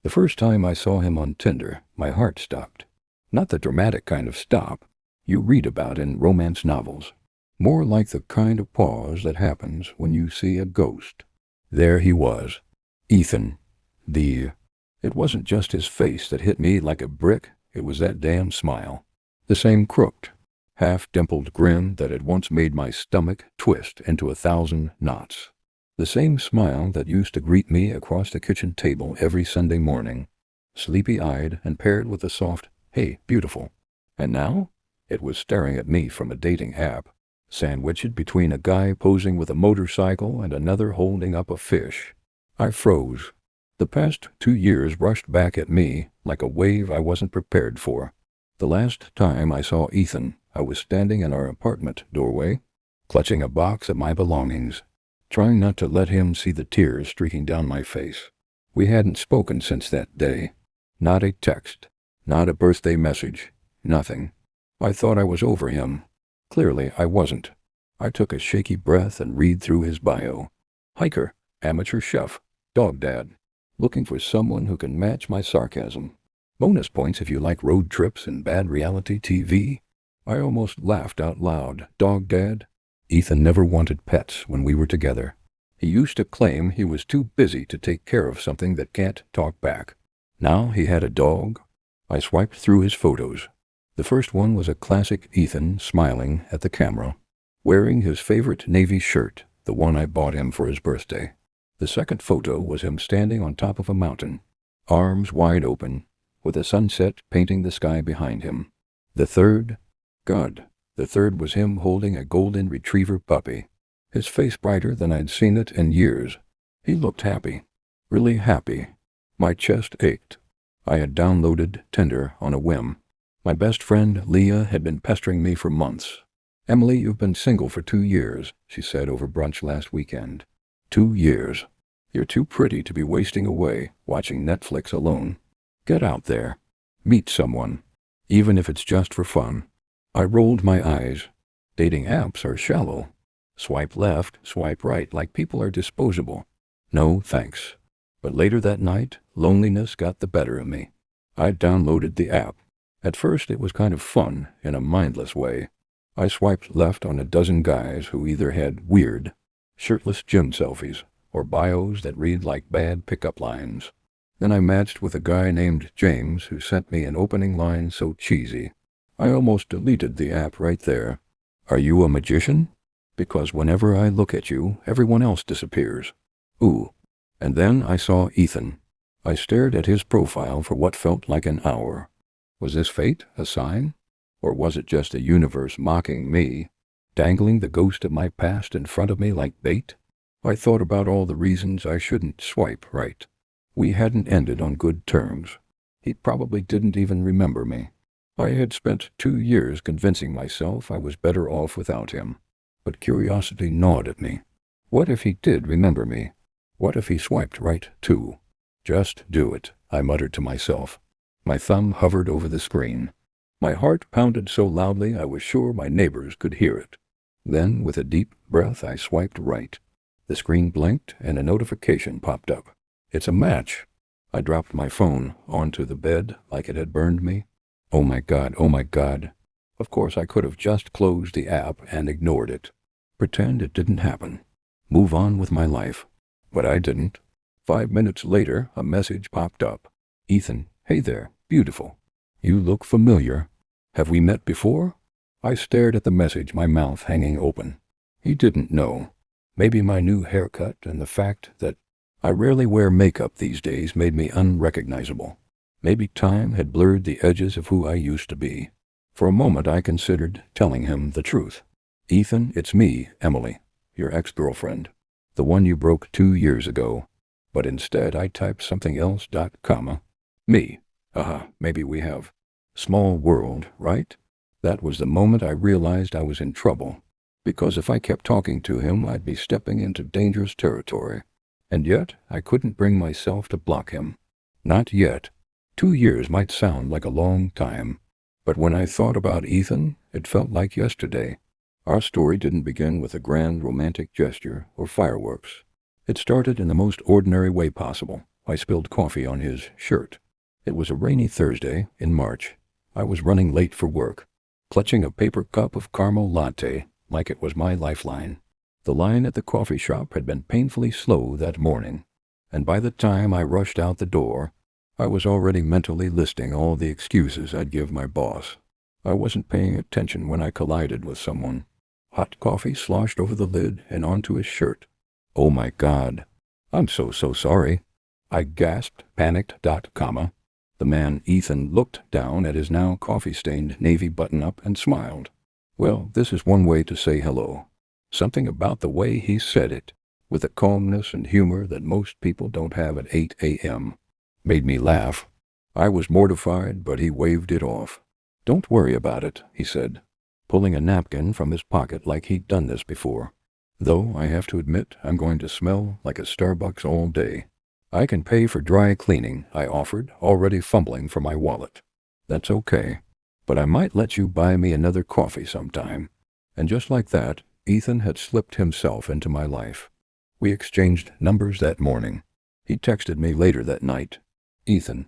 The first time I saw him on Tinder, my heart stopped. Not the dramatic kind of stop you read about in romance novels. More like the kind of pause that happens when you see a ghost. There he was. Ethan. It wasn't just his face that hit me like a brick, it was that damn smile. The same crooked, half-dimpled grin that had once made my stomach twist into 1,000 knots. The same smile that used to greet me across the kitchen table every Sunday morning, sleepy-eyed and paired with a soft, "Hey, beautiful." And now, it was staring at me from a dating app, sandwiched between a guy posing with a motorcycle and another holding up a fish. I froze. The past 2 years rushed back at me like a wave I wasn't prepared for. The last time I saw Ethan, I was standing in our apartment doorway, clutching a box of my belongings, trying not to let him see the tears streaking down my face. We hadn't spoken since that day. Not a text, not a birthday message, nothing. I thought I was over him. Clearly I wasn't. I took a shaky breath and read through his bio. Hiker, amateur chef, dog dad. Looking for someone who can match my sarcasm. Bonus points if you like road trips and bad reality TV. I almost laughed out loud. Dog dad? Ethan never wanted pets when we were together. He used to claim he was too busy to take care of something that can't talk back. Now he had a dog. I swiped through his photos. The first one was a classic Ethan smiling at the camera, wearing his favorite navy shirt, the one I bought him for his birthday. The second photo was him standing on top of a mountain, arms wide open, with a sunset painting the sky behind him. The third was him holding a golden retriever puppy, his face brighter than I'd seen it in years. He looked happy, really happy. My chest ached. I had downloaded Tinder on a whim. My best friend Leah had been pestering me for months. "Emily, you've been single for 2 years, she said over brunch last weekend. 2 years. You're too pretty to be wasting away watching Netflix alone. Get out there. Meet someone, even if it's just for fun." I rolled my eyes. Dating apps are shallow. Swipe left, swipe right, like people are disposable. No, thanks. But later that night, loneliness got the better of me. I downloaded the app. At first it was kind of fun, in a mindless way. I swiped left on a dozen guys who either had weird, shirtless gym selfies, or bios that read like bad pickup lines. Then I matched with a guy named James who sent me an opening line so cheesy, I almost deleted the app right there. "Are you a magician? Because whenever I look at you, everyone else disappears." Ooh. And then I saw Ethan. I stared at his profile for what felt like an hour. Was this fate, a sign? Or was it just the universe mocking me, dangling the ghost of my past in front of me like bait? I thought about all the reasons I shouldn't swipe right. We hadn't ended on good terms. He probably didn't even remember me. I had spent 2 years convincing myself I was better off without him. But curiosity gnawed at me. What if he did remember me? What if he swiped right, too? Just do it, I muttered to myself. My thumb hovered over the screen. My heart pounded so loudly I was sure my neighbors could hear it. Then, with a deep breath, I swiped right. The screen blinked and a notification popped up. It's a match. I dropped my phone onto the bed like it had burned me. Oh my God, oh my God. Of course I could have just closed the app and ignored it. Pretend it didn't happen. Move on with my life. But I didn't. 5 minutes later, a message popped up. "Ethan, hey there, beautiful. You look familiar. Have we met before?" I stared at the message, my mouth hanging open. He didn't know. Maybe my new haircut and the fact that I rarely wear makeup these days made me unrecognizable. Maybe time had blurred the edges of who I used to be. For a moment I considered telling him the truth. "Ethan, it's me, Emily, your ex-girlfriend, the one you broke 2 years ago." But instead I typed something else, comma. Me. Maybe we have. Small world, right? That was the moment I realized I was in trouble. Because if I kept talking to him, I'd be stepping into dangerous territory. And yet, I couldn't bring myself to block him. Not yet. 2 years might sound like a long time. But when I thought about Ethan, it felt like yesterday. Our story didn't begin with a grand romantic gesture or fireworks. It started in the most ordinary way possible. I spilled coffee on his shirt. It was a rainy Thursday in March. I was running late for work, clutching a paper cup of caramel latte like it was my lifeline. The line at the coffee shop had been painfully slow that morning, and by the time I rushed out the door, I was already mentally listing all the excuses I'd give my boss. I wasn't paying attention when I collided with someone. Hot coffee sloshed over the lid and onto his shirt. Oh my God. I'm so sorry. I gasped, panicked, comma. The man, Ethan, looked down at his now coffee-stained navy button-up and smiled. Well, this is one way to say hello. Something about the way he said it, with a calmness and humor that most people don't have at 8 a.m., made me laugh. I was mortified, but he waved it off. Don't worry about it, he said, pulling a napkin from his pocket like he'd done this before. Though I have to admit I'm going to smell like a Starbucks all day. I can pay for dry cleaning, I offered, already fumbling for my wallet. That's okay, but I might let you buy me another coffee sometime. And just like that, Ethan had slipped himself into my life. We exchanged numbers that morning. He texted me later that night. Ethan,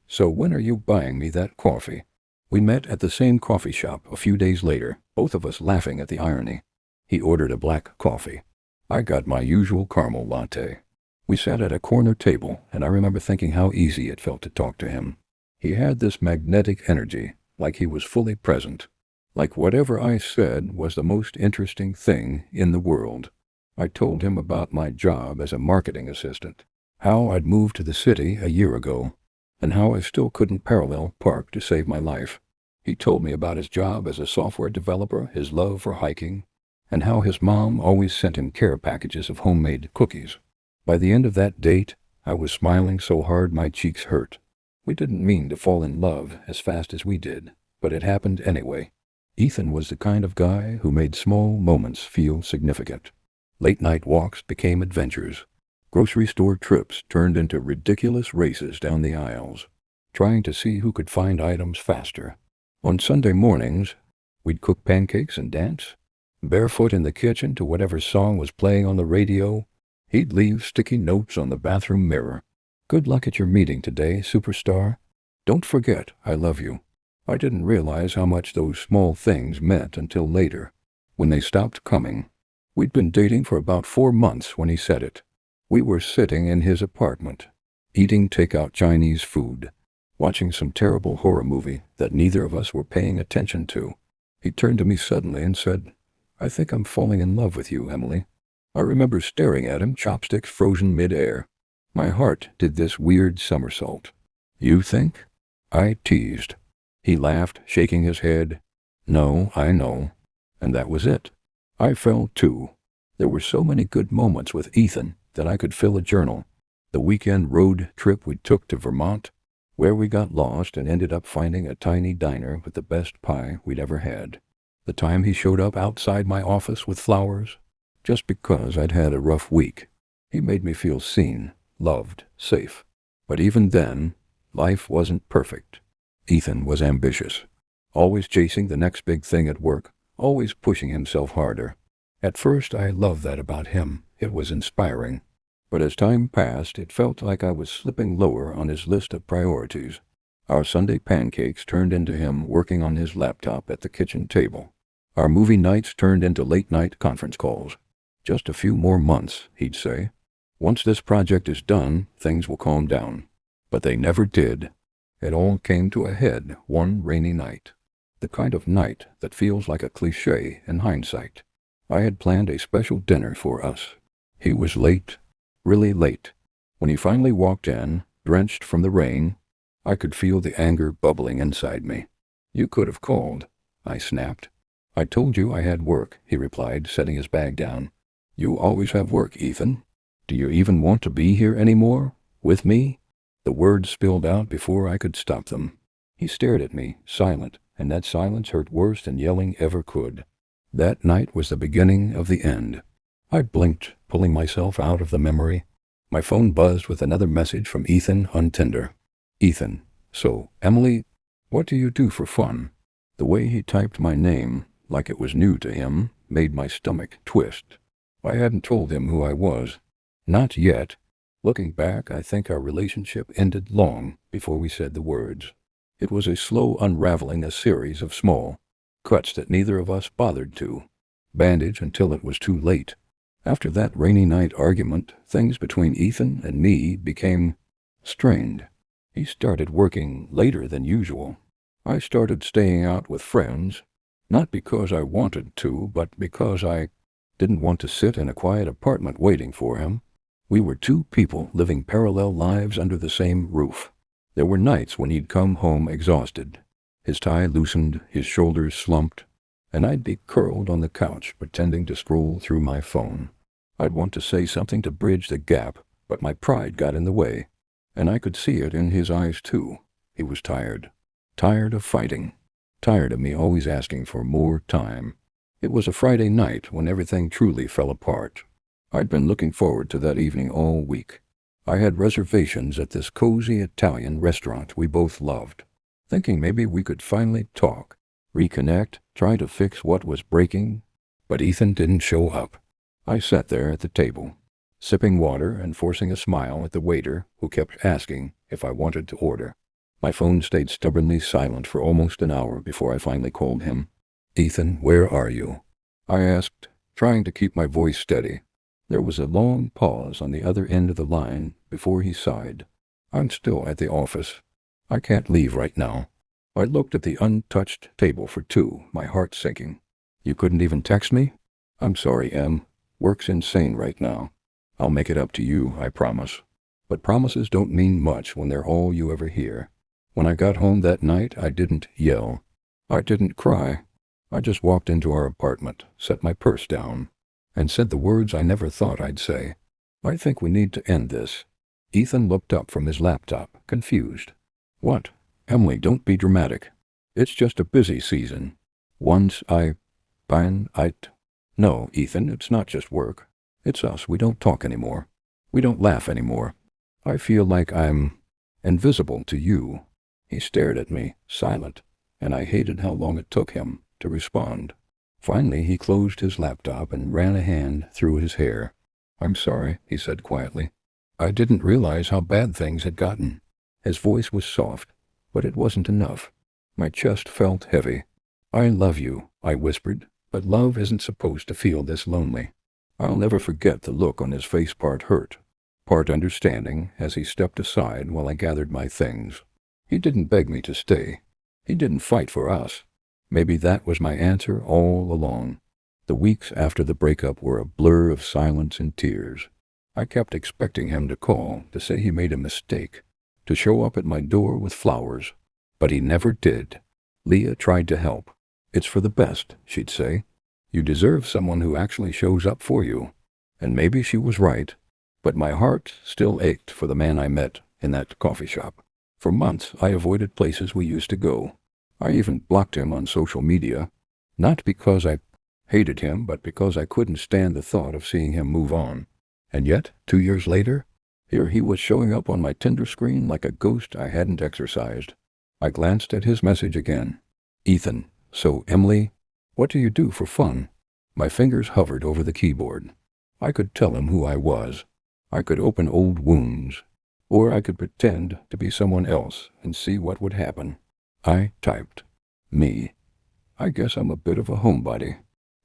so when are you buying me that coffee? We met at the same coffee shop a few days later, both of us laughing at the irony. He ordered a black coffee. I got my usual caramel latte. We sat at a corner table, and I remember thinking how easy it felt to talk to him. He had this magnetic energy, like he was fully present. Like whatever I said was the most interesting thing in the world. I told him about my job as a marketing assistant, how I'd moved to the city a year ago, and how I still couldn't parallel park to save my life. He told me about his job as a software developer, his love for hiking, and how his mom always sent him care packages of homemade cookies. By the end of that date, I was smiling so hard my cheeks hurt. We didn't mean to fall in love as fast as we did, but it happened anyway. Ethan was the kind of guy who made small moments feel significant. Late-night walks became adventures. Grocery store trips turned into ridiculous races down the aisles, trying to see who could find items faster. On Sunday mornings, we'd cook pancakes and dance, barefoot in the kitchen to whatever song was playing on the radio. He'd leave sticky notes on the bathroom mirror. Good luck at your meeting today, superstar. Don't forget, I love you. I didn't realize how much those small things meant until later, when they stopped coming. We'd been dating for about 4 months when he said it. We were sitting in his apartment, eating takeout Chinese food, watching some terrible horror movie that neither of us were paying attention to. He turned to me suddenly and said, I think I'm falling in love with you, Emily. I remember staring at him, chopsticks frozen mid-air. My heart did this weird somersault. You think? I teased. He laughed, shaking his head. No, I know. And that was it. I fell too. There were so many good moments with Ethan that I could fill a journal. The weekend road trip we took to Vermont, where we got lost and ended up finding a tiny diner with the best pie we'd ever had. The time he showed up outside my office with flowers, just because I'd had a rough week. He made me feel seen, loved, safe. But even then, life wasn't perfect. Ethan was ambitious, always chasing the next big thing at work, always pushing himself harder. At first, I loved that about him. It was inspiring. But as time passed, it felt like I was slipping lower on his list of priorities. Our Sunday pancakes turned into him working on his laptop at the kitchen table. Our movie nights turned into late-night conference calls. Just a few more months, he'd say. Once this project is done, things will calm down. But they never did. It all came to a head one rainy night. The kind of night that feels like a cliché in hindsight. I had planned a special dinner for us. He was late, really late. When he finally walked in, drenched from the rain, I could feel the anger bubbling inside me. You could have called, I snapped. I told you I had work, he replied, setting his bag down. You always have work, Ethan. Do you even want to be here anymore? With me? The words spilled out before I could stop them. He stared at me, silent, and that silence hurt worse than yelling ever could. That night was the beginning of the end. I blinked, pulling myself out of the memory. My phone buzzed with another message from Ethan on Tinder. Ethan, so, Emily, what do you do for fun? The way he typed my name, like it was new to him, made my stomach twist. I hadn't told him who I was. Not yet. Looking back, I think our relationship ended long before we said the words. It was a slow unraveling, a series of small cuts that neither of us bothered to bandage until it was too late. After that rainy night argument, things between Ethan and me became strained. He started working later than usual. I started staying out with friends, not because I wanted to, but because I didn't want to sit in a quiet apartment waiting for him. We were two people living parallel lives under the same roof. There were nights when he'd come home exhausted, his tie loosened, his shoulders slumped, and I'd be curled on the couch pretending to scroll through my phone. I'd want to say something to bridge the gap, but my pride got in the way, and I could see it in his eyes too. He was tired. Tired of fighting. Tired of me always asking for more time. It was a Friday night when everything truly fell apart. I'd been looking forward to that evening all week. I had reservations at this cozy Italian restaurant we both loved, thinking maybe we could finally talk, reconnect, try to fix what was breaking. But Ethan didn't show up. I sat there at the table, sipping water and forcing a smile at the waiter who kept asking if I wanted to order. My phone stayed stubbornly silent for almost an hour before I finally called him. "Ethan, where are you?" I asked, trying to keep my voice steady. There was a long pause on the other end of the line before he sighed. "I'm still at the office. I can't leave right now." I looked at the untouched table for two, my heart sinking. "You couldn't even text me?" "I'm sorry, Em. Work's insane right now. I'll make it up to you, I promise." But promises don't mean much when they're all you ever hear. When I got home that night, I didn't yell. I didn't cry. I just walked into our apartment, set my purse down, and said the words I never thought I'd say. "I think we need to end this." Ethan looked up from his laptop, confused. "What?" "Emily, don't be dramatic. It's just a busy season. Once No, Ethan, it's not just work. It's us. We don't talk anymore. We don't laugh anymore. I feel like I'm invisible to you." He stared at me, silent, and I hated how long it took him to respond. Finally, he closed his laptop and ran a hand through his hair. "I'm sorry," he said quietly. "I didn't realize how bad things had gotten." His voice was soft, but it wasn't enough. My chest felt heavy. "I love you," I whispered, "but love isn't supposed to feel this lonely." I'll never forget the look on his face, part hurt, part understanding, as he stepped aside while I gathered my things. He didn't beg me to stay. He didn't fight for us. Maybe that was my answer all along. The weeks after the breakup were a blur of silence and tears. I kept expecting him to call, to say he made a mistake, to show up at my door with flowers. But he never did. Leah tried to help. "It's for the best," she'd say. "You deserve someone who actually shows up for you." And maybe she was right. But my heart still ached for the man I met in that coffee shop. For months, I avoided places we used to go. I even blocked him on social media. Not because I hated him, but because I couldn't stand the thought of seeing him move on. And yet, 2 years later, here he was showing up on my Tinder screen like a ghost I hadn't exorcised. I glanced at his message again. "Ethan, so Emily, what do you do for fun?" My fingers hovered over the keyboard. I could tell him who I was. I could open old wounds. Or I could pretend to be someone else and see what would happen. I typed, "Me. I guess I'm a bit of a homebody.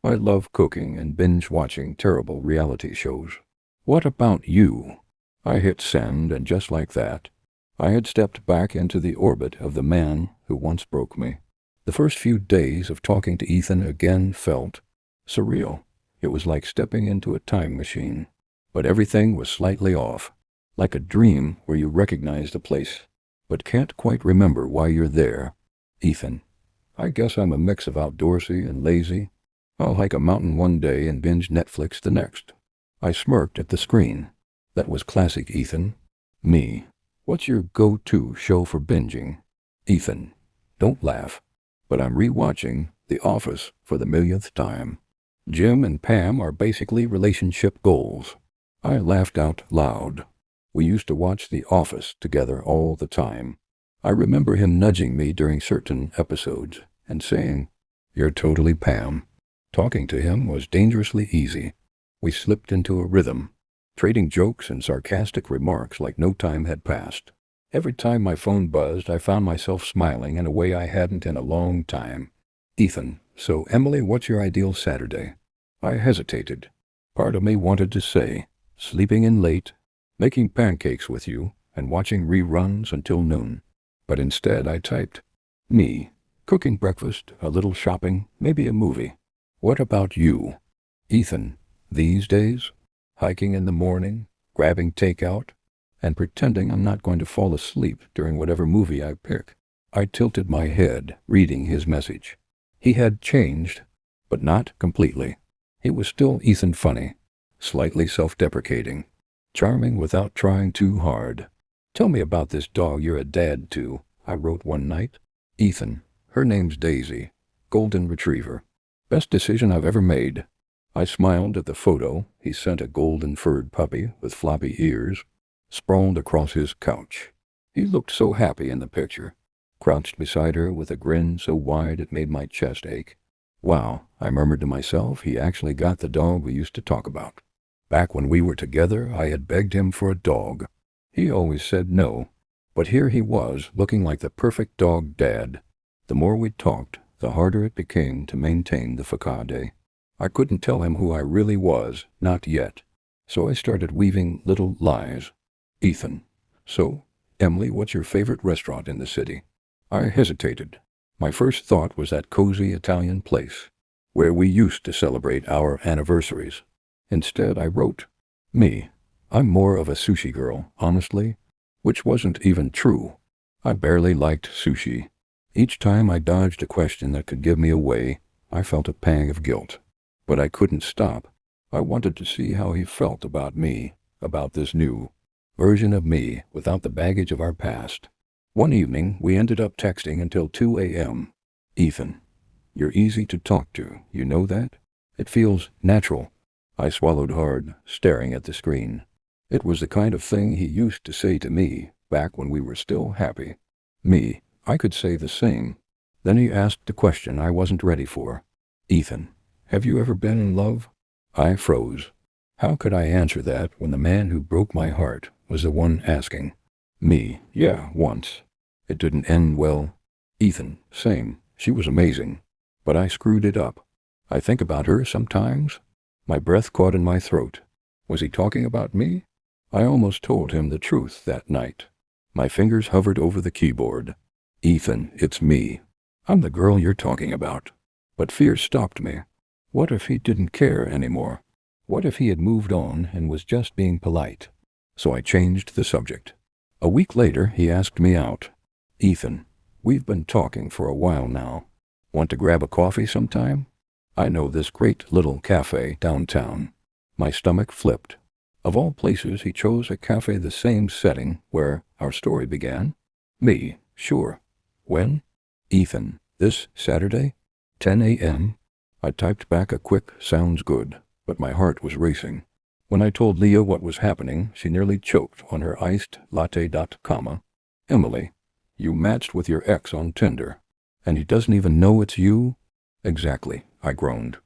I love cooking and binge-watching terrible reality shows. What about you?" I hit send, and just like that, I had stepped back into the orbit of the man who once broke me. The first few days of talking to Ethan again felt surreal. It was like stepping into a time machine. But everything was slightly off. Like a dream where you recognize the place, but can't quite remember why you're there. "Ethan, I guess I'm a mix of outdoorsy and lazy. I'll hike a mountain one day and binge Netflix the next." I smirked at the screen. That was classic Ethan. "Me. What's your go-to show for binging?" "Ethan, don't laugh, but I'm re-watching The Office for the millionth time. Jim and Pam are basically relationship goals." I laughed out loud. We used to watch The Office together all the time. I remember him nudging me during certain episodes and saying, "You're totally Pam." Talking to him was dangerously easy. We slipped into a rhythm. trading jokes and sarcastic remarks like no time had passed. Every time my phone buzzed, I found myself smiling in a way I hadn't in a long time. Ethan, so Emily, what's your ideal Saturday? I hesitated. Part of me wanted to say, sleeping in late, making pancakes with you, and watching reruns until noon. But instead I typed, me, cooking breakfast, a little shopping, maybe a movie. What about you? Ethan, these days, hiking in the morning, grabbing takeout, and pretending I'm not going to fall asleep during whatever movie I pick. I tilted my head, reading his message. He had changed, but not completely. He was still Ethan funny, slightly self-deprecating, charming without trying too hard. Tell me about this dog you're a dad to, I wrote one night. Ethan, her name's Daisy, golden retriever. Best decision I've ever made. I smiled at the photo. He sent a golden-furred puppy with floppy ears, sprawled across his couch. He looked so happy in the picture, crouched beside her with a grin so wide it made my chest ache. Wow, I murmured to myself, he actually got the dog we used to talk about. Back when we were together, I had begged him for a dog. He always said no, but here he was, looking like the perfect dog dad. The more we talked, the harder it became to maintain the facade. I couldn't tell him who I really was, not yet. So I started weaving little lies. Ethan, so, Emily, what's your favorite restaurant in the city? I hesitated. My first thought was that cozy Italian place, where we used to celebrate our anniversaries. Instead, I wrote, me. I'm more of a sushi girl, honestly, which wasn't even true. I barely liked sushi. Each time I dodged a question that could give me away, I felt a pang of guilt. But I couldn't stop. I wanted to see how he felt about me, about this new version of me without the baggage of our past. One evening, we ended up texting until 2 a.m. Ethan, you're easy to talk to, you know that? It feels natural. I swallowed hard, staring at the screen. It was the kind of thing he used to say to me back when we were still happy. Me, I could say the same. Then he asked a question I wasn't ready for. Ethan, have you ever been in love? I froze. How could I answer that when the man who broke my heart was the one asking? Me, yeah, once. It didn't end well. Ethan, same. She was amazing. But I screwed it up. I think about her sometimes. My breath caught in my throat. Was he talking about me? I almost told him the truth that night. My fingers hovered over the keyboard. Ethan, it's me. I'm the girl you're talking about. But fear stopped me. What if he didn't care anymore? What if he had moved on and was just being polite? So I changed the subject. A week later, he asked me out. Ethan, we've been talking for a while now. Want to grab a coffee sometime? I know this great little cafe downtown. My stomach flipped. Of all places, he chose a cafe the same setting where our story began. Me, sure. When? Ethan, this Saturday? 10 a.m. I typed back a quick, sounds good, but my heart was racing. When I told Leah what was happening, she nearly choked on her iced latte. Emily, you matched with your ex on Tinder, and he doesn't even know it's you? Exactly, I groaned.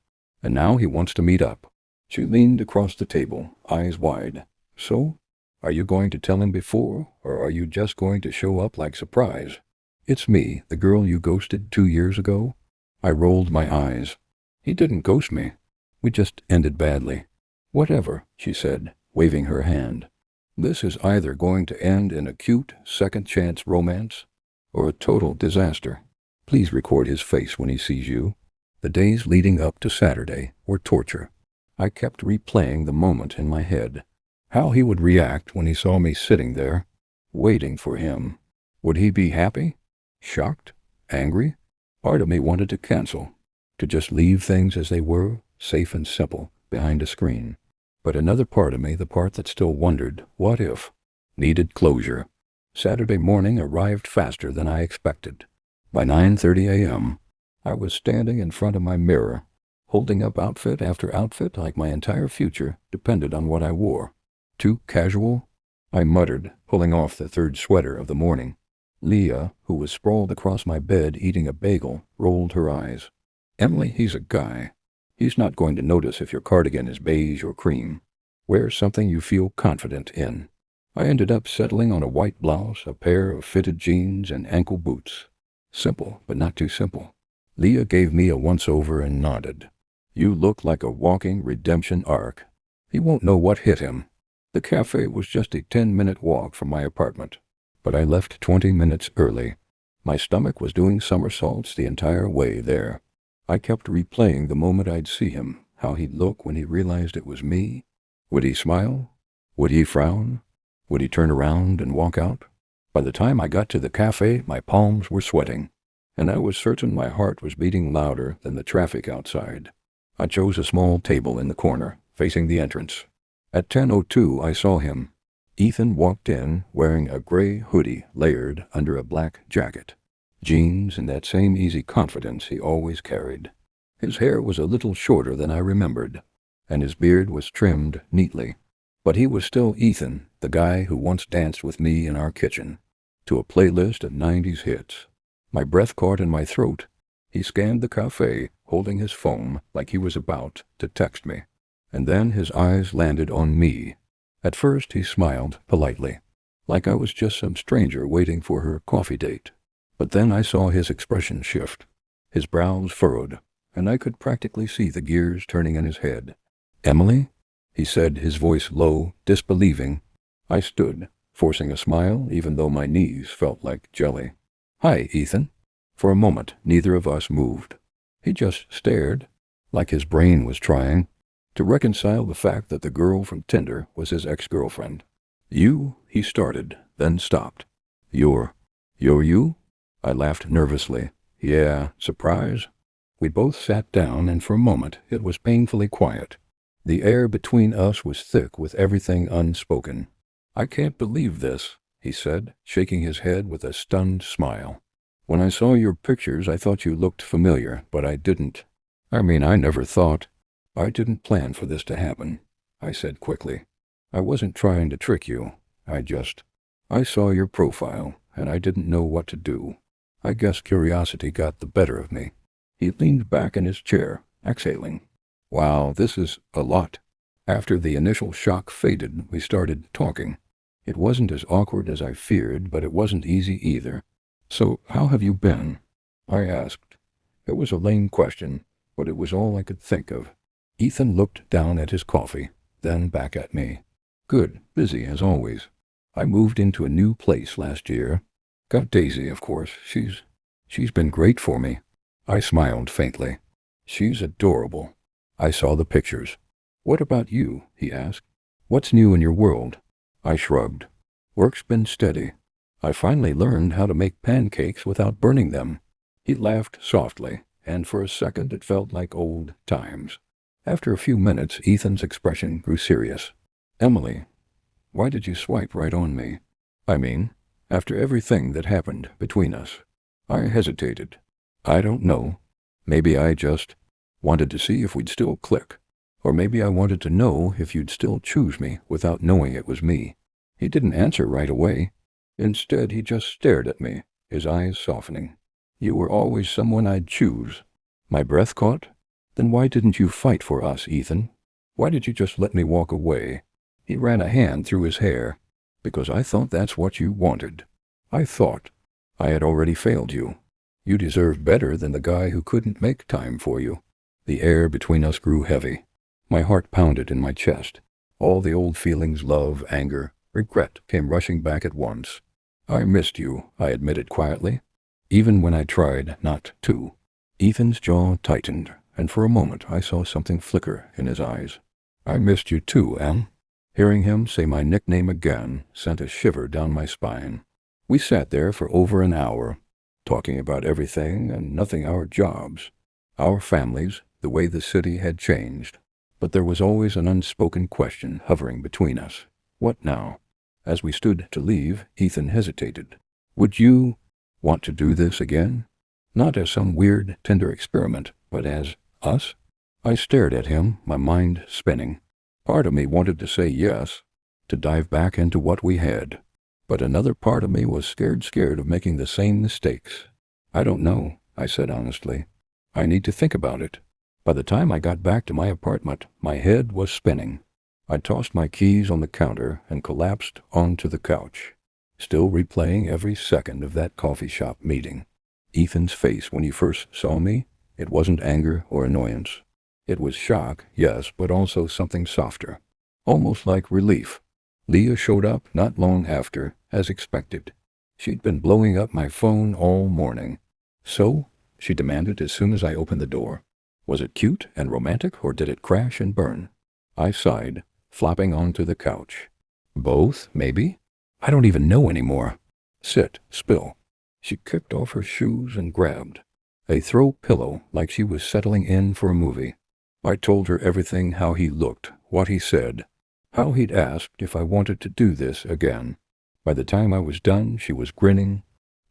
And now he wants to meet up. She leaned across the table, eyes wide. So? Are you going to tell him before, or are you just going to show up like surprise? It's me, the girl you ghosted 2 years ago? I rolled my eyes. He didn't ghost me. We just ended badly. Whatever, she said, waving her hand. This is either going to end in a cute, second-chance romance, or a total disaster. Please record his face when he sees you. The days leading up to Saturday were torture. I kept replaying the moment in my head. How he would react when he saw me sitting there, waiting for him. Would he be happy? Shocked? Angry? Part of me wanted to cancel, to just leave things as they were, safe and simple, behind a screen. But another part of me, the part that still wondered, what if, needed closure. Saturday morning arrived faster than I expected. By 9:30 a.m., I was standing in front of my mirror, holding up outfit after outfit like my entire future depended on what I wore. Too casual? I muttered, pulling off the third sweater of the morning. Leah, who was sprawled across my bed eating a bagel, rolled her eyes. Emily, he's a guy. He's not going to notice if your cardigan is beige or cream. Wear something you feel confident in. I ended up settling on a white blouse, a pair of fitted jeans, and ankle boots. Simple, but not too simple. Leah gave me a once-over and nodded. You look like a walking redemption arc. He won't know what hit him. The cafe was just a 10-minute walk from my apartment, but I left 20 minutes early. My stomach was doing somersaults the entire way there. I kept replaying the moment I'd see him, how he'd look when he realized it was me. Would he smile? Would he frown? Would he turn around and walk out? By the time I got to the cafe, my palms were sweating, and I was certain my heart was beating louder than the traffic outside. I chose a small table in the corner, facing the entrance. At 10:02, I saw him. Ethan walked in wearing a gray hoodie layered under a black jacket, jeans, and that same easy confidence he always carried. His hair was a little shorter than I remembered, and his beard was trimmed neatly. But he was still Ethan, the guy who once danced with me in our kitchen, to a playlist of 90s hits. My breath caught in my throat. He scanned the cafe, holding his phone like he was about to text me. And then his eyes landed on me. At first he smiled politely, like I was just some stranger waiting for her coffee date. But then I saw his expression shift. His brows furrowed, and I could practically see the gears turning in his head. "Emily?" he said, his voice low, disbelieving. I stood, forcing a smile even though my knees felt like jelly. "Hi, Ethan." For a moment, neither of us moved. He just stared, like his brain was trying to reconcile the fact that the girl from Tinder was his ex-girlfriend. "You?" he started, then stopped. You're you?" I laughed nervously. "Yeah, surprise?" We both sat down, and for a moment it was painfully quiet. The air between us was thick with everything unspoken. "I can't believe this," he said, shaking his head with a stunned smile. "When I saw your pictures, I thought you looked familiar, but I didn't. I never thought. I didn't plan for this to happen," I said quickly. "I wasn't trying to trick you. I saw your profile, and I didn't know what to do. I guess curiosity got the better of me." He leaned back in his chair, exhaling. "Wow, this is a lot." After the initial shock faded, we started talking. It wasn't as awkward as I feared, but it wasn't easy either. "So, how have you been?" I asked. It was a lame question, but it was all I could think of. Ethan looked down at his coffee, then back at me. "Good, busy as always. I moved into a new place last year. Got Daisy, of course. She's been great for me." I smiled faintly. "She's adorable." I saw the pictures. "What about you?" he asked. "What's new in your world?" I shrugged. "Work's been steady. I finally learned how to make pancakes without burning them." He laughed softly, and for a second it felt like old times. After a few minutes, Ethan's expression grew serious. "Emily, why did you swipe right on me? After everything that happened between us." I hesitated. "I don't know. Maybe I just wanted to see if we'd still click. Or maybe I wanted to know if you'd still choose me without knowing it was me." He didn't answer right away. Instead, he just stared at me, his eyes softening. "You were always someone I'd choose." My breath caught. "Then why didn't you fight for us, Ethan? Why did you just let me walk away?" He ran a hand through his hair. "Because I thought that's what you wanted. I thought I had already failed you. You deserve better than the guy who couldn't make time for you." The air between us grew heavy. My heart pounded in my chest. All the old feelings, love, anger, regret, came rushing back at once. "I missed you," I admitted quietly, even when I tried not to. Ethan's jaw tightened, and for a moment I saw something flicker in his eyes. "I missed you too, Em." Hearing him say my nickname again sent a shiver down my spine. We sat there for over an hour, talking about everything and nothing, our jobs, our families, the way the city had changed. But there was always an unspoken question hovering between us. What now? As we stood to leave, Ethan hesitated. "Would you want to do this again? Not as some weird Tinder experiment, but as us?" I stared at him, my mind spinning. Part of me wanted to say yes, to dive back into what we had. But another part of me was scared of making the same mistakes. "I don't know," I said honestly. "I need to think about it." By the time I got back to my apartment, my head was spinning. I tossed my keys on the counter and collapsed onto the couch, still replaying every second of that coffee shop meeting. Ethan's face when he first saw me, it wasn't anger or annoyance. It was shock, yes, but also something softer, almost like relief. Leah showed up not long after, as expected. She'd been blowing up my phone all morning. "So?" she demanded as soon as I opened the door. "Was it cute and romantic, or did it crash and burn?" I sighed, flopping onto the couch. "Both, maybe? I don't even know anymore." "Sit, spill." She kicked off her shoes and grabbed a throw pillow like she was settling in for a movie. I told her everything, how he looked, what he said, how he'd asked if I wanted to do this again. By the time I was done, she was grinning.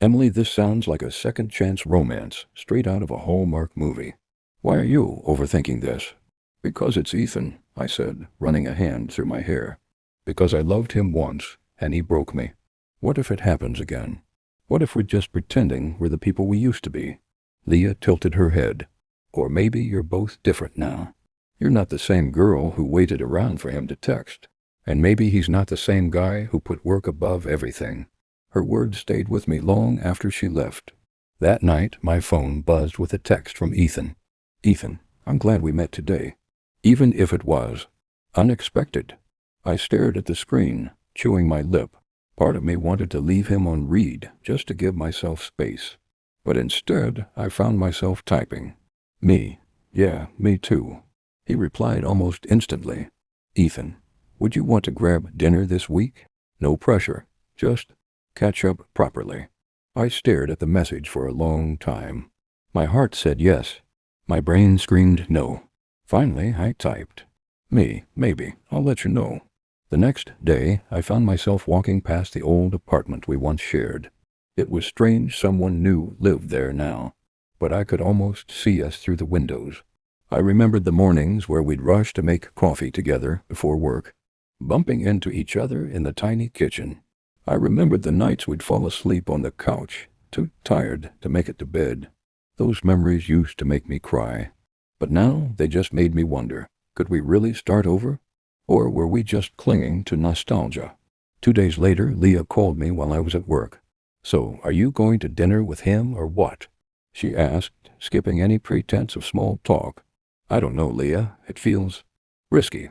"Emily, this sounds like a second-chance romance, straight out of a Hallmark movie. Why are you overthinking this?" "Because it's Ethan," I said, running a hand through my hair. "Because I loved him once, and he broke me. What if it happens again? What if we're just pretending we're the people we used to be?" Leah tilted her head. "Or maybe you're both different now. You're not the same girl who waited around for him to text. And maybe he's not the same guy who put work above everything." Her words stayed with me long after she left. That night, my phone buzzed with a text from Ethan. "Ethan, I'm glad we met today, even if it was unexpected." I stared at the screen, chewing my lip. Part of me wanted to leave him on read, just to give myself space. But instead, I found myself typing. "Me. Yeah, me too." He replied almost instantly. "Ethan, would you want to grab dinner this week? No pressure, just catch up properly." I stared at the message for a long time. My heart said yes. My brain screamed no. Finally, I typed, "Me, maybe, I'll let you know." The next day, I found myself walking past the old apartment we once shared. It was strange someone new lived there now, but I could almost see us through the windows. I remembered the mornings where we'd rush to make coffee together before work, bumping into each other in the tiny kitchen. I remembered the nights we'd fall asleep on the couch, too tired to make it to bed. Those memories used to make me cry. But now they just made me wonder, could we really start over? Or were we just clinging to nostalgia? 2 days later, Leah called me while I was at work. "So, are you going to dinner with him or what?" she asked, skipping any pretense of small talk. "I don't know, Leah. It feels risky.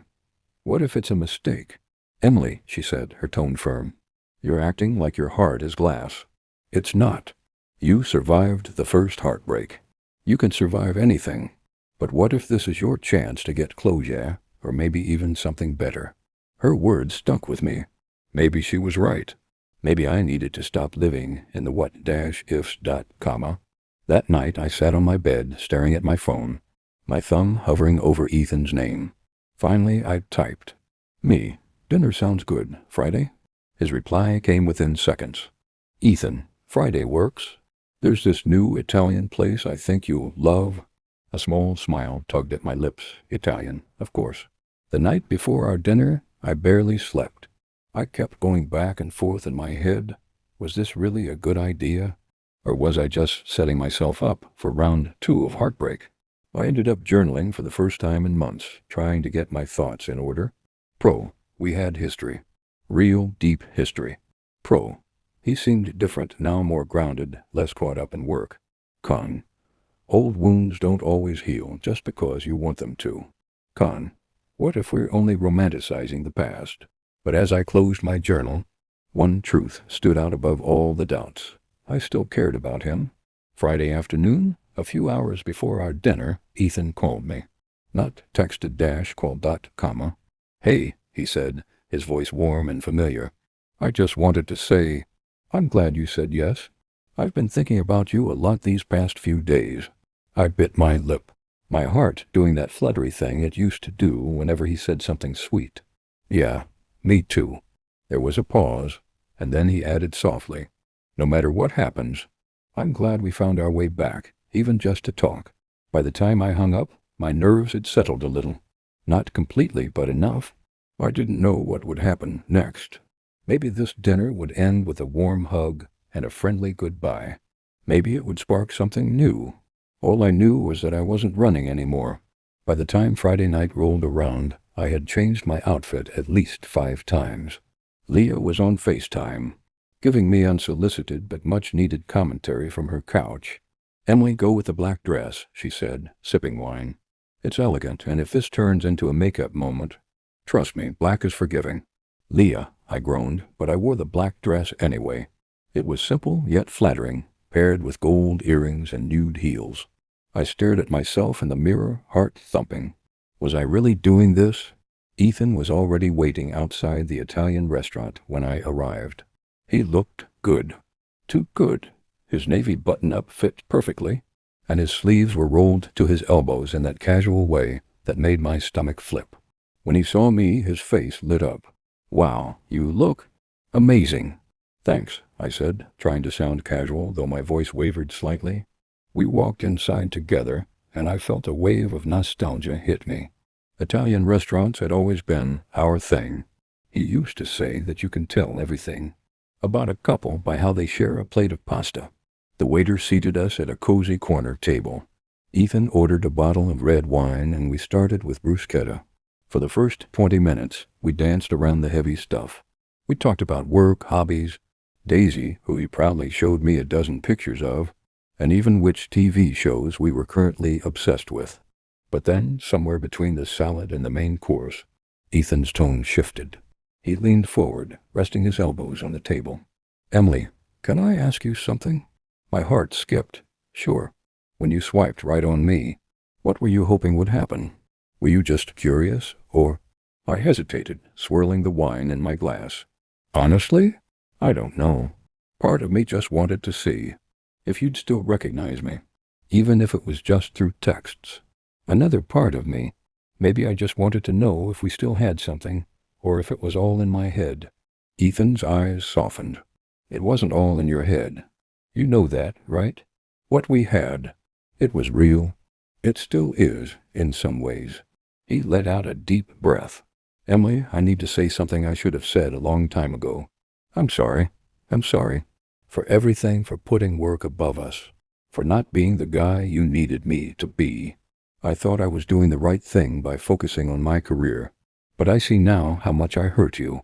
What if it's a mistake?" "Emily," she said, her tone firm, "you're acting like your heart is glass. It's not. You survived the first heartbreak. You can survive anything. But what if this is your chance to get closure, or maybe even something better?" Her words stuck with me. Maybe she was right. Maybe I needed to stop living in the what-ifs. That night I sat on my bed, staring at my phone, my thumb hovering over Ethan's name. Finally I typed, "Me, dinner sounds good. Friday?" His reply came within seconds. "Ethan, Friday works. There's this new Italian place I think you'll love." A small smile tugged at my lips. Italian, of course. The night before our dinner, I barely slept. I kept going back and forth in my head. Was this really a good idea? Or was I just setting myself up for round 2 of heartbreak? I ended up journaling for the first time in months, trying to get my thoughts in order. Pro, we had history. Real, deep history. Pro, he seemed different, now more grounded, less caught up in work. Con, old wounds don't always heal just because you want them to. Con, what if we're only romanticizing the past? But as I closed my journal, one truth stood out above all the doubts. I still cared about him. Friday afternoon, a few hours before our dinner, Ethan called me. Not texted dash, called dot, comma. "Hey," he said, his voice warm and familiar. "I just wanted to say, I'm glad you said yes. I've been thinking about you a lot these past few days." I bit my lip, my heart doing that fluttery thing it used to do whenever he said something sweet. "Yeah, me too." There was a pause, and then he added softly, "No matter what happens, I'm glad we found our way back, even just to talk." By the time I hung up, my nerves had settled a little. Not completely, but enough. I didn't know what would happen next. Maybe this dinner would end with a warm hug and a friendly goodbye. Maybe it would spark something new. All I knew was that I wasn't running anymore. By the time Friday night rolled around, I had changed my outfit at least 5 times. Leah was on FaceTime, giving me unsolicited but much-needed commentary from her couch. "Emily, go with the black dress," she said, sipping wine. "It's elegant, and if this turns into a makeup moment, trust me, black is forgiving." "Leah," I groaned, but I wore the black dress anyway. It was simple yet flattering, paired with gold earrings and nude heels. I stared at myself in the mirror, heart thumping. Was I really doing this? Ethan was already waiting outside the Italian restaurant when I arrived. He looked good. Too good. His navy button-up fit perfectly, and his sleeves were rolled to his elbows in that casual way that made my stomach flip. When he saw me, his face lit up. "Wow, you look amazing." "Thanks," I said, trying to sound casual, though my voice wavered slightly. We walked inside together, and I felt a wave of nostalgia hit me. Italian restaurants had always been our thing. He used to say that you can tell everything about a couple by how they share a plate of pasta. The waiter seated us at a cozy corner table. Ethan ordered a bottle of red wine, and we started with bruschetta. For the first 20 minutes, we danced around the heavy stuff. We talked about work, hobbies, Daisy, who he proudly showed me a dozen pictures of, and even which TV shows we were currently obsessed with. But then, somewhere between the salad and the main course, Ethan's tone shifted. He leaned forward, resting his elbows on the table. "Emily, can I ask you something?" My heart skipped. "Sure." "When you swiped right on me, what were you hoping would happen? Were you just curious, or—" I hesitated, swirling the wine in my glass. "Honestly? I don't know. Part of me just wanted to see if you'd still recognize me, even if it was just through texts. Another part of me, maybe I just wanted to know if we still had something, or if it was all in my head." Ethan's eyes softened. "It wasn't all in your head. You know that, right? What we had, it was real. It still is, in some ways." He let out a deep breath. "Emily, I need to say something I should have said a long time ago. I'm sorry. I'm sorry. For everything, for putting work above us, for not being the guy you needed me to be. I thought I was doing the right thing by focusing on my career, but I see now how much I hurt you."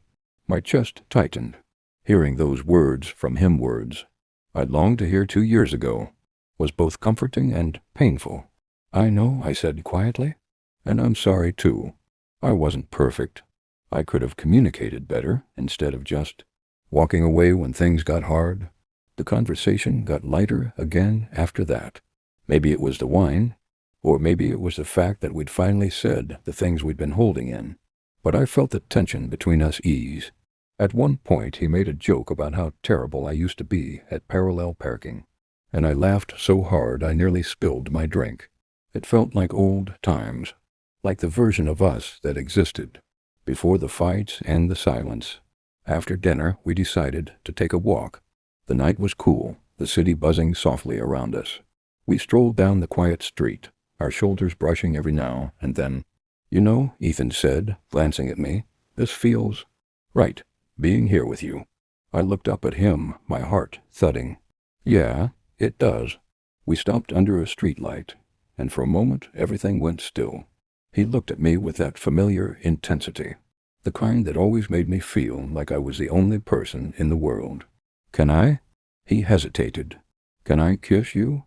My chest tightened, hearing those words from him, words I'd longed to hear 2 years ago, was both comforting and painful. "I know," I said quietly, "and I'm sorry too. I wasn't perfect. I could have communicated better instead of just walking away when things got hard." The conversation got lighter again after that. Maybe it was the wine, or maybe it was the fact that we'd finally said the things we'd been holding in. But I felt the tension between us ease. At one point he made a joke about how terrible I used to be at parallel parking, and I laughed so hard I nearly spilled my drink. It felt like old times, like the version of us that existed before the fights and the silence. After dinner, we decided to take a walk. The night was cool, the city buzzing softly around us. We strolled down the quiet street, our shoulders brushing every now and then. "You know," Ethan said, glancing at me, "this feels right, being here with you." I looked up at him, my heart thudding. "Yeah, it does." We stopped under a streetlight, and for a moment everything went still. He looked at me with that familiar intensity, the kind that always made me feel like I was the only person in the world. "Can I?" He hesitated. "Can I kiss you?"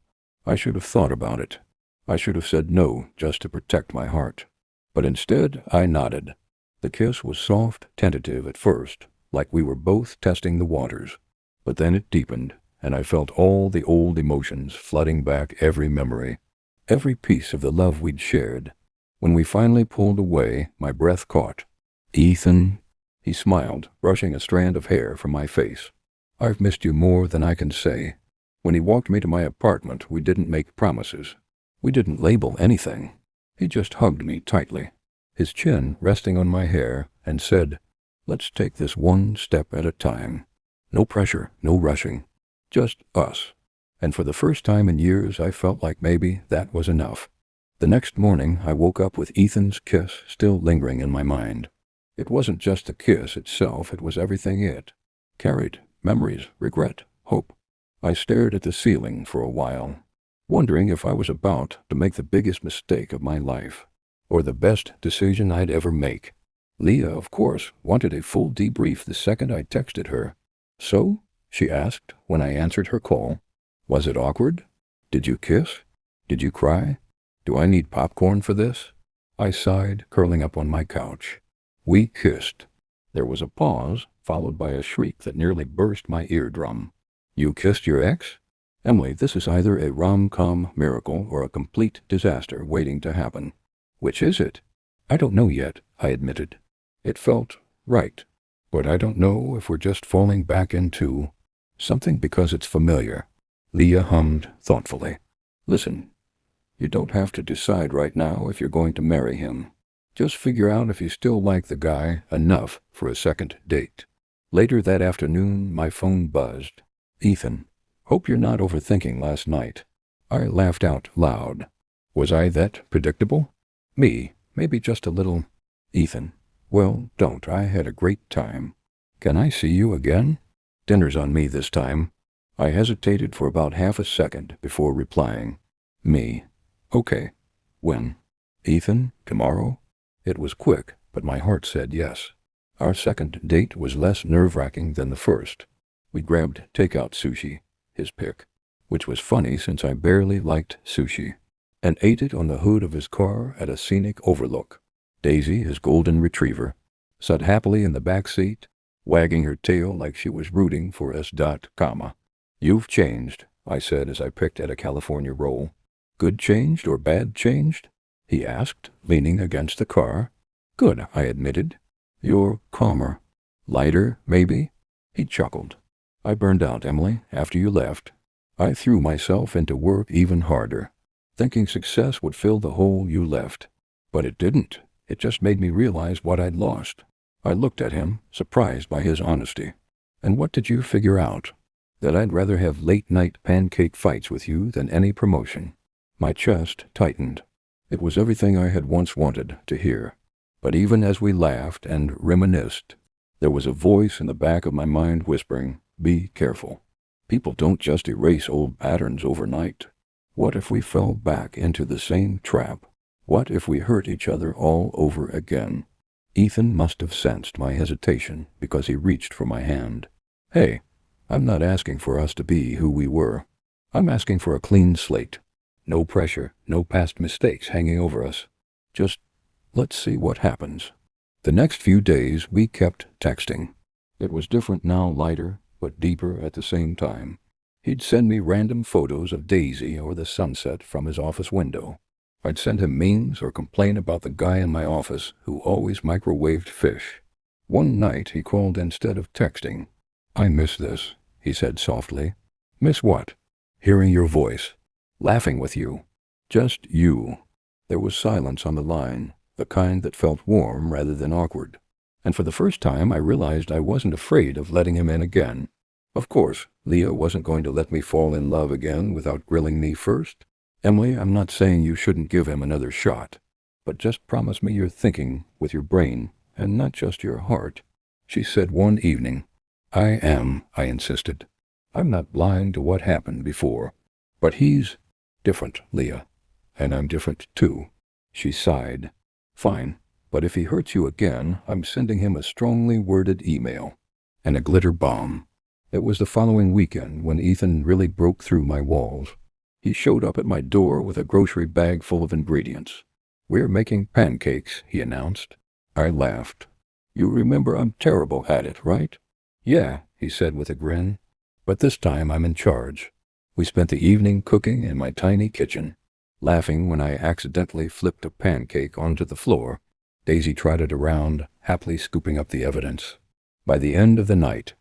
I should have thought about it. I should have said no just to protect my heart. But instead I nodded. The kiss was soft, tentative at first, like we were both testing the waters. But then it deepened, and I felt all the old emotions flooding back, every memory, every piece of the love we'd shared. When we finally pulled away, my breath caught. "Ethan," he smiled, brushing a strand of hair from my face. "I've missed you more than I can say." When he walked me to my apartment, we didn't make promises. We didn't label anything. He just hugged me tightly, his chin resting on my hair, and said, "Let's take this one step at a time. No pressure, no rushing. Just us." And for the first time in years, I felt like maybe that was enough. The next morning, I woke up with Ethan's kiss still lingering in my mind. It wasn't just the kiss itself, it was everything it carried: memories, regret, hope. I stared at the ceiling for a while, wondering if I was about to make the biggest mistake of my life. or the best decision I'd ever make. Leah, of course, wanted a full debrief the second I texted her. "So?" she asked when I answered her call. "Was it awkward? Did you kiss? Did you cry? Do I need popcorn for this?" I sighed, curling up on my couch. "We kissed." There was a pause, followed by a shriek that nearly burst my eardrum. "You kissed your ex?" "Emily, this is either a rom-com miracle or a complete disaster waiting to happen." "Which is it?" "I don't know yet," I admitted. "It felt right. But I don't know if we're just falling back into something because it's familiar." Leah hummed thoughtfully. "Listen, you don't have to decide right now if you're going to marry him. Just figure out if you still like the guy enough for a second date." Later that afternoon, my phone buzzed. "Ethan, hope you're not overthinking last night." I laughed out loud. Was I that predictable? Me, maybe just a little. "Ethan, well, don't. I had a great time. Can I see you again?" "Dinner's on me this time." I hesitated for about half a second before replying. Me. "Okay. When?" "Ethan, tomorrow?" It was quick, but my heart said yes. Our second date was less nerve-wracking than the first. We grabbed takeout sushi, his pick, which was funny since I barely liked sushi, and ate it on the hood of his car at a scenic overlook. Daisy, his golden retriever, sat happily in the back seat, wagging her tail like she was rooting for S. "You've changed," I said as I picked at a California roll. "Good changed or bad changed?" he asked, leaning against the car. "Good," I admitted. "You're calmer. Lighter, maybe?" He chuckled. "I burned out, Emily, after you left. I threw myself into work even harder, thinking success would fill the hole you left. But it didn't. It just made me realize what I'd lost." I looked at him, surprised by his honesty. "And what did you figure out?" "That I'd rather have late-night pancake fights with you than any promotion." My chest tightened. It was everything I had once wanted to hear. But even as we laughed and reminisced, there was a voice in the back of my mind whispering, "Be careful. People don't just erase old patterns overnight. What if we fell back into the same trap? What if we hurt each other all over again?" Ethan must have sensed my hesitation because he reached for my hand. "Hey, I'm not asking for us to be who we were. I'm asking for a clean slate. No pressure, no past mistakes hanging over us. Just let's see what happens." The next few days we kept texting. It was different now, lighter, but deeper at the same time. He'd send me random photos of Daisy or the sunset from his office window. I'd send him memes or complain about the guy in my office who always microwaved fish. One night he called instead of texting. "I miss this," he said softly. "Miss what?" "Hearing your voice. Laughing with you. Just you." There was silence on the line, the kind that felt warm rather than awkward. And for the first time I realized I wasn't afraid of letting him in again. Of course, Leah wasn't going to let me fall in love again without grilling me first. "Emily, I'm not saying you shouldn't give him another shot. But just promise me you're thinking with your brain and not just your heart," she said one evening. "I am," I insisted. "I'm not blind to what happened before. But he's different, Leah. And I'm different too." She sighed. "Fine. But if he hurts you again, I'm sending him a strongly worded email." And a glitter bomb. It was the following weekend when Ethan really broke through my walls. He showed up at my door with a grocery bag full of ingredients. "We're making pancakes," he announced. I laughed. "You remember I'm terrible at it, right?" "Yeah," he said with a grin. "But this time I'm in charge." We spent the evening cooking in my tiny kitchen, laughing when I accidentally flipped a pancake onto the floor. Daisy trotted around, happily scooping up the evidence. By the end of the night,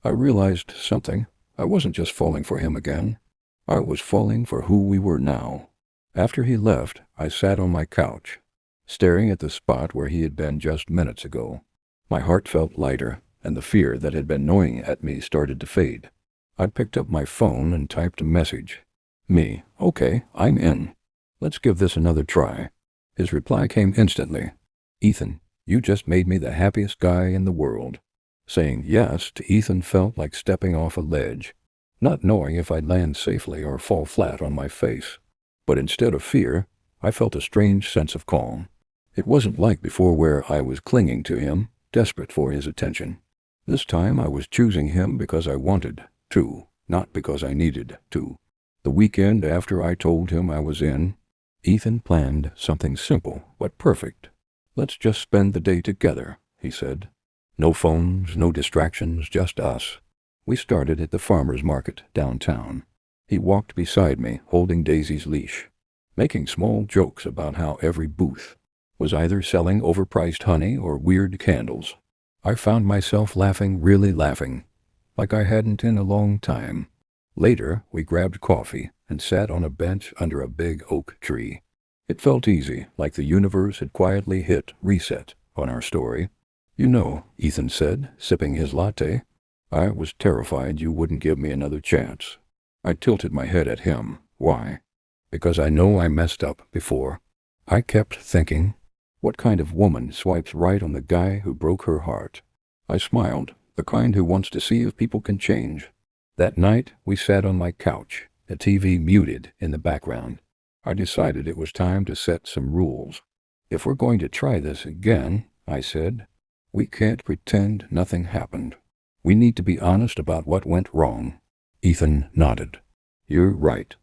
I realized something. I wasn't just falling for him again. I was falling for who we were now. After he left, I sat on my couch, staring at the spot where he had been just minutes ago. My heart felt lighter, and the fear that had been gnawing at me started to fade. I picked up my phone and typed a message. "Me. Okay, I'm in. Let's give this another try." His reply came instantly. "Ethan, you just made me the happiest guy in the world." Saying yes to Ethan felt like stepping off a ledge, not knowing if I'd land safely or fall flat on my face. But instead of fear, I felt a strange sense of calm. It wasn't like before where I was clinging to him, desperate for his attention. This time I was choosing him because I wanted to, not because I needed to. The weekend after I told him I was in, Ethan planned something simple but perfect. "Let's just spend the day together," he said. "No phones, no distractions, just us." We started at the farmer's market downtown. He walked beside me, holding Daisy's leash, making small jokes about how every booth was either selling overpriced honey or weird candles. I found myself laughing, really laughing, like I hadn't in a long time. Later, we grabbed coffee and sat on a bench under a big oak tree. It felt easy, like the universe had quietly hit reset on our story. "You know," Ethan said, sipping his latte, "I was terrified you wouldn't give me another chance." I tilted my head at him. "Why?" "Because I know I messed up before." I kept thinking, what kind of woman swipes right on the guy who broke her heart? I smiled, the kind who wants to see if people can change. That night, we sat on my couch, the TV muted in the background. I decided it was time to set some rules. "If we're going to try this again," I said, "we can't pretend nothing happened. We need to be honest about what went wrong." Ethan nodded. "You're right.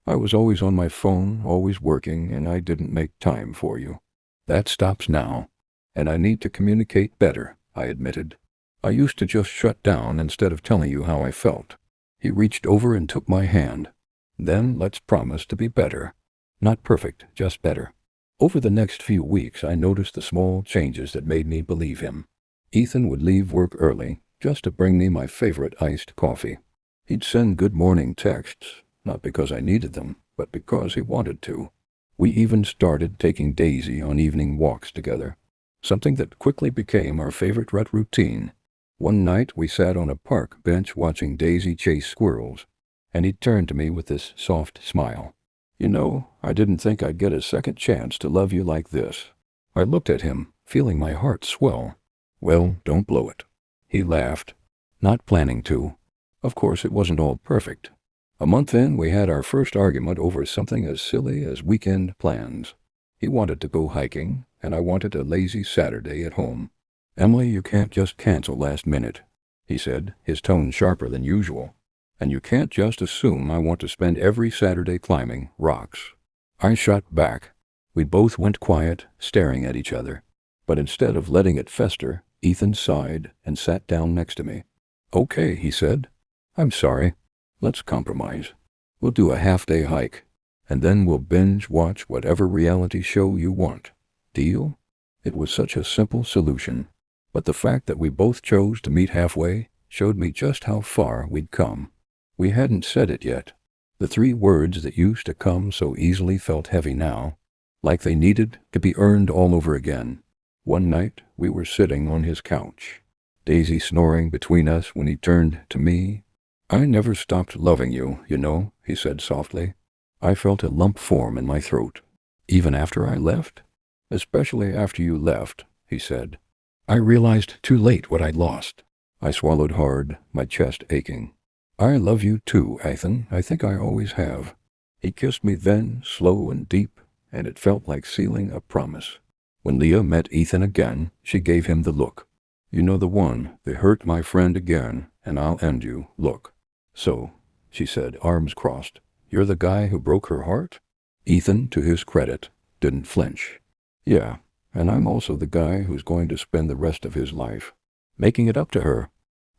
I was always on my phone, always working, and I didn't make time for you. That stops now, and I need to communicate better," I admitted. "I used to just shut down instead of telling you how I felt." He reached over and took my hand. "Then let's promise to be better. Not perfect, just better." Over the next few weeks, I noticed the small changes that made me believe him. Ethan would leave work early, just to bring me my favorite iced coffee. He'd send good morning texts, not because I needed them, but because he wanted to. We even started taking Daisy on evening walks together, something that quickly became our favorite routine. One night we sat on a park bench watching Daisy chase squirrels, and he turned to me with this soft smile. "You know, I didn't think I'd get a second chance to love you like this." I looked at him, feeling my heart swell. "Well, don't blow it." He laughed, not planning to. Of course, it wasn't all perfect. A month in, we had our first argument over something as silly as weekend plans. He wanted to go hiking, and I wanted a lazy Saturday at home. "Emily, you can't just cancel last minute," he said, his tone sharper than usual. "And you can't just assume I want to spend every Saturday climbing rocks." I shot back. We both went quiet, staring at each other. But instead of letting it fester, Ethan sighed and sat down next to me. "Okay," he said. "I'm sorry. Let's compromise. We'll do a half-day hike, and then we'll binge-watch whatever reality show you want. Deal?" It was such a simple solution, but the fact that we both chose to meet halfway showed me just how far we'd come. We hadn't said it yet. The 3 words that used to come so easily felt heavy now, like they needed to be earned all over again. One night, we were sitting on his couch, Daisy snoring between us when he turned to me. "I never stopped loving you, you know," he said softly. I felt a lump form in my throat. "Even after I left?" "Especially after you left," he said. I realized too late what I'd lost. I swallowed hard, my chest aching. "I love you too, Ethan. I think I always have." He kissed me then, slow and deep, and it felt like sealing a promise. When Leah met Ethan again, she gave him the look. "You know the one, they hurt my friend again, and I'll end you, look." "So," she said, arms crossed, "you're the guy who broke her heart?" Ethan, to his credit, didn't flinch. "Yeah, and I'm also the guy who's going to spend the rest of his life making it up to her."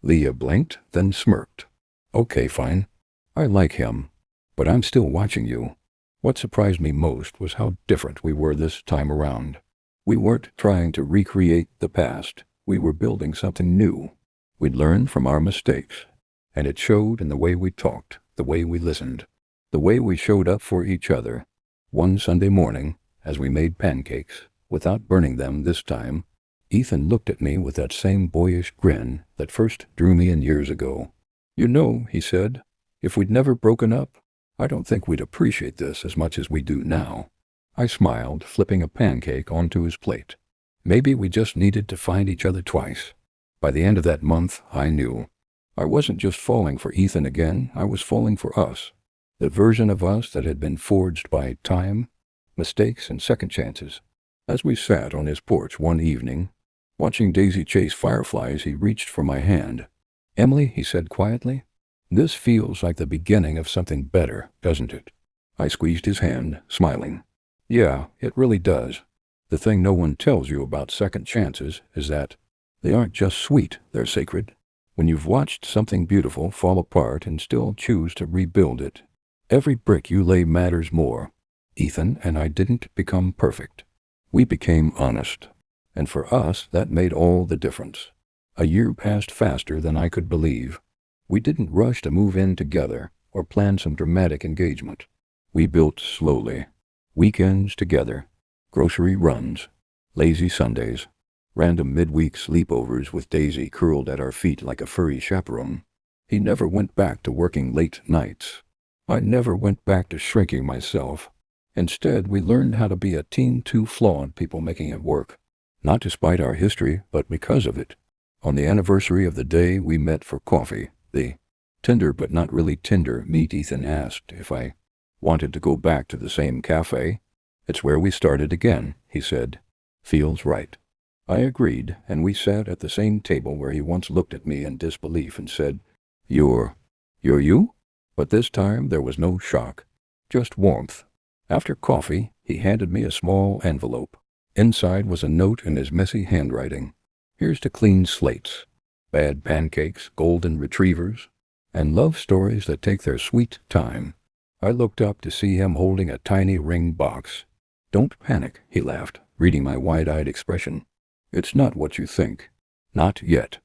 Leah blinked, then smirked. "Okay, fine. I like him, but I'm still watching you." What surprised me most was how different we were this time around. We weren't trying to recreate the past. We were building something new. We'd learned from our mistakes, and it showed in the way we talked, the way we listened, the way we showed up for each other. One Sunday morning, as we made pancakes, without burning them this time, Ethan looked at me with that same boyish grin that first drew me in years ago. "You know," he said, "if we'd never broken up, I don't think we'd appreciate this as much as we do now." I smiled, flipping a pancake onto his plate. Maybe we just needed to find each other twice. By the end of that month, I knew. I wasn't just falling for Ethan again, I was falling for us. The version of us that had been forged by time, mistakes, and second chances. As we sat on his porch one evening, watching Daisy chase fireflies, he reached for my hand. "Emily," he said quietly, "this feels like the beginning of something better, doesn't it?" I squeezed his hand, smiling. "Yeah, it really does. The thing no one tells you about second chances is that they aren't just sweet, they're sacred. When you've watched something beautiful fall apart and still choose to rebuild it, every brick you lay matters more. Ethan and I didn't become perfect. We became honest. And for us, that made all the difference. A year passed faster than I could believe. We didn't rush to move in together or plan some dramatic engagement. We built slowly. Weekends together, grocery runs, lazy Sundays, random midweek sleepovers with Daisy curled at our feet like a furry chaperone. He never went back to working late nights. I never went back to shrinking myself. Instead, we learned how to be a team, two flawed people making it work. Not despite our history, but because of it. On the anniversary of the day we met for coffee, the Tinder but not really Tinder meet, Ethan asked if I wanted to go back to the same cafe. "It's where we started again," he said. "Feels right." I agreed, and we sat at the same table where he once looked at me in disbelief and said, You're you?" But this time there was no shock, just warmth. After coffee, he handed me a small envelope. Inside was a note in his messy handwriting. "Here's to clean slates, bad pancakes, golden retrievers, and love stories that take their sweet time." I looked up to see him holding a tiny ring box. "Don't panic," he laughed, reading my wide-eyed expression. "It's not what you think. Not yet."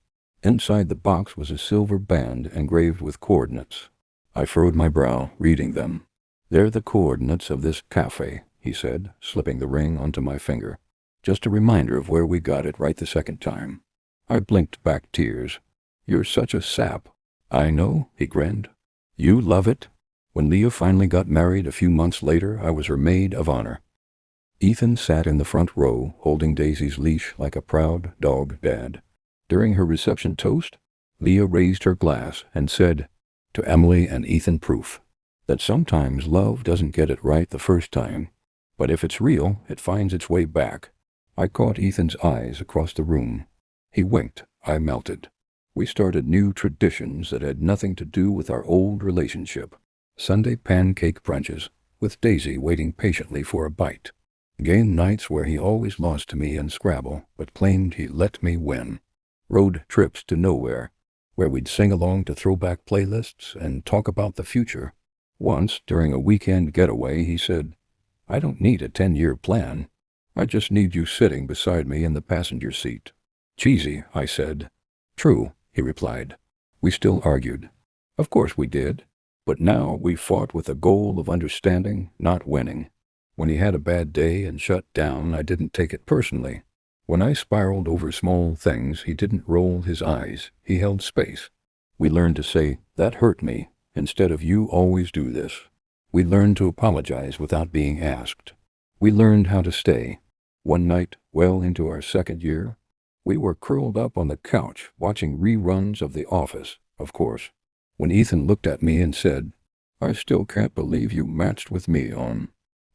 Inside the box was a silver band engraved with coordinates. I furrowed my brow, reading them. "They're the coordinates of this cafe," he said, slipping the ring onto my finger. "Just a reminder of where we got it right the second time." I blinked back tears. "You're such a sap." "I know," he grinned. "You love it." When Leah finally got married a few months later, I was her maid of honor. Ethan sat in the front row, holding Daisy's leash like a proud dog dad. During her reception toast, Leah raised her glass and said, "To Emily and Ethan, proof that sometimes love doesn't get it right the first time, but if it's real, it finds its way back." I caught Ethan's eyes across the room. He winked. I melted. We started new traditions that had nothing to do with our old relationship. Sunday pancake brunches, with Daisy waiting patiently for a bite. Game nights where he always lost to me in Scrabble, but claimed he let me win. Road trips to nowhere, where we'd sing along to throwback playlists and talk about the future. Once, during a weekend getaway, he said, "I don't need a 10-year plan. I just need you sitting beside me in the passenger seat." "Cheesy," I said. "True," he replied. We still argued. Of course we did. But now we fought with the goal of understanding, not winning. When he had a bad day and shut down, I didn't take it personally. When I spiraled over small things, he didn't roll his eyes. He held space. We learned to say, "That hurt me," instead of "You always do this." We learned to apologize without being asked. We learned how to stay. One night, well into our second year, we were curled up on the couch, watching reruns of The Office, of course, when Ethan looked at me and said, "I still can't believe you matched with me on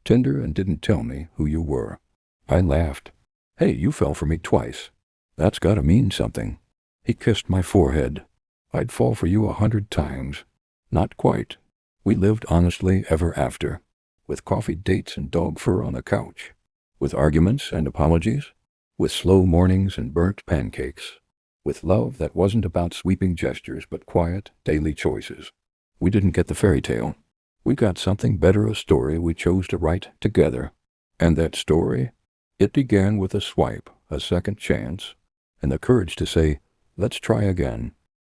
Tinder and didn't tell me who you were." I laughed. "Hey, you fell for me twice. That's gotta mean something." He kissed my forehead. "I'd fall for you 100 times. Not quite." We lived honestly ever after, with coffee dates and dog fur on the couch, with arguments and apologies, with slow mornings and burnt pancakes, with love that wasn't about sweeping gestures but quiet, daily choices. We didn't get the fairy tale. We got something better, a story we chose to write together. And that story, it began with a swipe, a second chance, and the courage to say, "Let's try again."